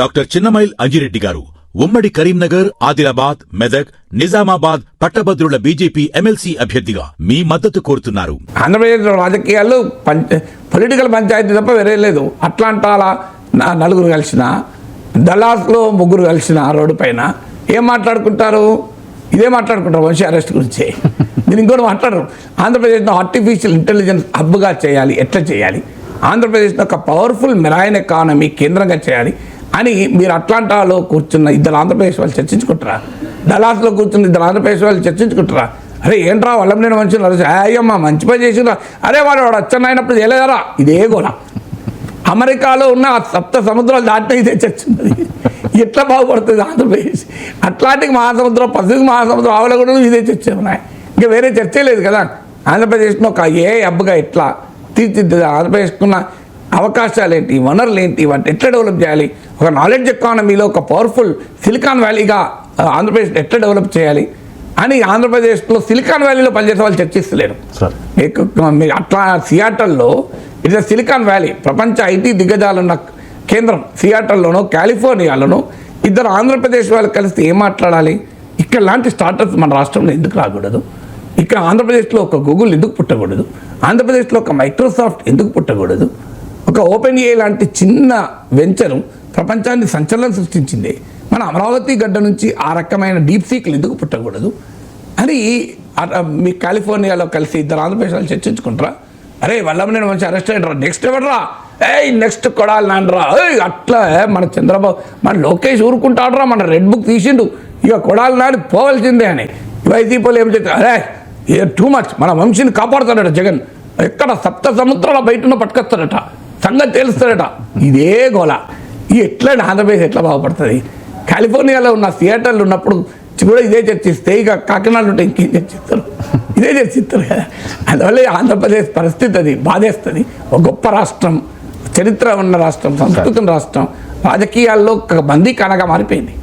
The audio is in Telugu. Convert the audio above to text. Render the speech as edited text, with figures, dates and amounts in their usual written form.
డాక్టర్ చిన్నమైల్ అంజిరెడ్డి గారు ఉమ్మడి కరీంనగర్, ఆదిలాబాద్, మెదక్, నిజామాబాద్ పట్టభద్రుల బీజేపీ ఎమ్మెల్సీ అభ్యర్థిగా మీ మద్దతు కోరుతున్నారు. ఆంధ్రప్రదేశ్ రాజకీయాల్లో పొలిటికల్ పంచాయతీ తప్ప వేరే లేదు. అట్లాంటాల నలుగురు కలిసిన, దళాస్లో ముగ్గురు కలిసిన రోడ్డు పైన ఏం మాట్లాడుకుంటారు? ఇదే మాట్లాడుకుంటారు వంశీ అరెస్ట్ గురించి. నేను ఇంకోటి మాట్లాడరు. ఆంధ్రప్రదేశ్లో ఆర్టిఫిషియల్ ఇంటెలిజెన్స్ హబ్గా చేయాలి, ఎట్లా చేయాలి, ఆంధ్రప్రదేశ్లో ఒక పవర్ఫుల్ మెరైన్ ఎకానమీ కేంద్రంగా చేయాలి అని మీరు అట్లాంటాలో కూర్చున్న ఇద్దరు ఆంధ్రప్రదేశ్ వాళ్ళు చర్చించుకుంటారా? డలాస్లో కూర్చున్న ఇద్దరు ఆంధ్రప్రదేశ్ వాళ్ళు చర్చించుకుంటారా? అరే ఏంట్రా వల్లంనేని మనుషులు అరెస్ట్, అయ్యమ్మ మంచి పని చేసిండ్రా, అరే వాడు అచ్చన్నైనప్పుడు చేయలేదరా, ఇదే గోల. అమెరికాలో ఉన్న సప్త సముద్రాలు దాటిన ఇదే చర్చ ఉన్నది. ఎట్లా బాగుపడుతుంది ఆంధ్రప్రదేశ్? అట్లాంటిక్ మహాసముద్రం, పసిఫిక్ మహాసముద్రం ఆవుల కూడా ఇదే చర్చ ఉన్నాయి. ఇంకా వేరే చర్చే లేదు కదా. ఆంధ్రప్రదేశ్లో ఒక హబ్గా ఎట్లా తీర్చిదిద్దాలి, ఆంధ్రప్రదేశ్కున్న అవకాశాలు ఏంటి, వనరులు ఏంటి, వాటిని ఎట్లా డెవలప్ చేయాలి, ఒక నాలెడ్జ్ ఎకానమీలో ఒక పవర్ఫుల్ సిలికాన్ వ్యాలీగా ఆంధ్రప్రదేశ్ ఎట్లా డెవలప్ చేయాలి అని ఆంధ్రప్రదేశ్లో సిలికాన్ వ్యాలీలో పనిచేసే వాళ్ళు చర్చిస్తలేరు. అట్లా సియాటల్లో ఇట్స్ సిలికాన్ వ్యాలీ, ప్రపంచ ఐటీ దిగ్గజాలున్న కేంద్రం సియాటల్లోనో కాలిఫోర్నియాలోనో ఇద్దరు ఆంధ్రప్రదేశ్ వాళ్ళు కలిసి ఏం మాట్లాడాలి? ఇక్కడ లాంటి స్టార్టప్స్ మన రాష్ట్రంలో ఎందుకు రాకూడదు? ఇక్కడ ఆంధ్రప్రదేశ్లో ఒక గూగుల్ ఎందుకు పుట్టకూడదు? ఆంధ్రప్రదేశ్లో ఒక మైక్రోసాఫ్ట్ ఎందుకు పుట్టకూడదు? ఒక ఓపెన్ ఏ లాంటి చిన్న వెంచరు ప్రపంచాన్ని సంచలనం సృష్టించింది. మన అమరావతి గడ్డ నుంచి ఆ రకమైన డీప్ సీక్లు ఎందుకు పుట్టకూడదు అని మీ కాలిఫోర్నియాలో కలిసి ఇద్దరు ఆంధ్రప్రదేశ్ వాళ్ళు చర్చించుకుంటారా? అరే వల్లభనేని మంచి అరెస్ట్ అయ్యారా, నెక్స్ట్ ఎవడరా, నెక్స్ట్ కొడాలి నాన్నరా, అట్లా మన చంద్రబాబు మన లోకేష్ ఊరుకుంటాడరా, మన రెడ్ బుక్ తీసిండు, ఇక కొడాలి నాని పోవలసిందే అని వైసీపీలు ఏం చెప్తారు? అరే టూ మచ్, మన వంశీని కాపాడుతాడట జగన్, ఎక్కడ సప్త సముద్రాల బయటను పట్టుకొస్తాడట, సంగతి తెలుస్తాడట, ఇదే గోల. ఈ ఎట్లా ఆంధ్రప్రదేశ్ ఎట్లా బాగుపడుతుంది? కాలిఫోర్నియాలో ఉన్న సియాటర్లు ఉన్నప్పుడు కూడా ఇదే చర్చిస్తే ఇక కాకినాడలో ఉంటే ఇంకేం చర్చిస్తారు? ఇదే చర్చిస్తారు కదా. అందువల్ల ఆంధ్రప్రదేశ్ పరిస్థితి అది బాధేస్తుంది. ఒక గొప్ప రాష్ట్రం, చరిత్ర ఉన్న రాష్ట్రం, సంస్కృతి రాష్ట్రం రాజకీయాల్లో ఒక బందీఖానగా మారిపోయింది.